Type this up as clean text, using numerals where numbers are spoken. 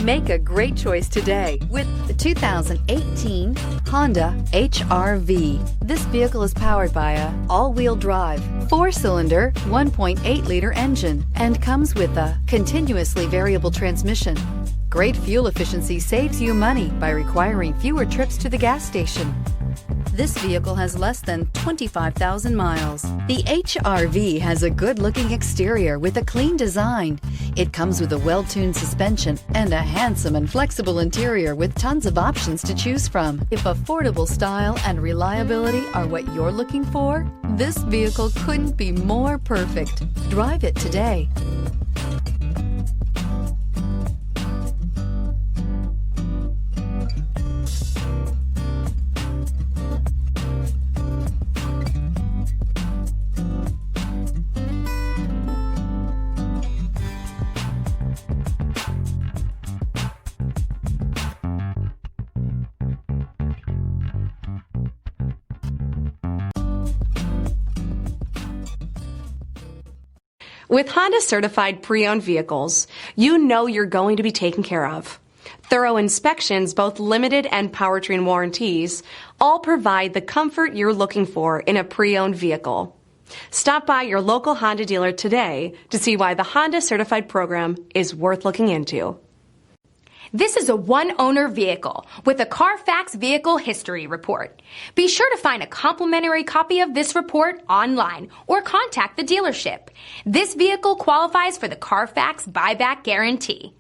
Make a great choice today with the 2018 Honda HR-V. This vehicle is powered by a all-wheel drive, 4-cylinder, 1.8-liter engine and comes with a continuously variable transmission. Great fuel efficiency saves you money by requiring fewer trips to the gas station. This vehicle has less than 25,000 miles. The HR-V has a good-looking exterior with a clean design. It comes with a well-tuned suspension and a handsome and flexible interior with tons of options to choose from. If affordable style and reliability are what you're looking for, this vehicle couldn't be more perfect. Drive it today. With Honda certified pre-owned vehicles, you know you're going to be taken care of. Thorough inspections, both limited and powertrain warranties, all provide the comfort you're looking for in a pre-owned vehicle. Stop by your local Honda dealer today to see why the Honda certified program is worth looking into. This is a one-owner vehicle with a Carfax Vehicle History Report. Be sure to find a complimentary copy of this report online or contact the dealership. This vehicle qualifies for the Carfax Buyback Guarantee.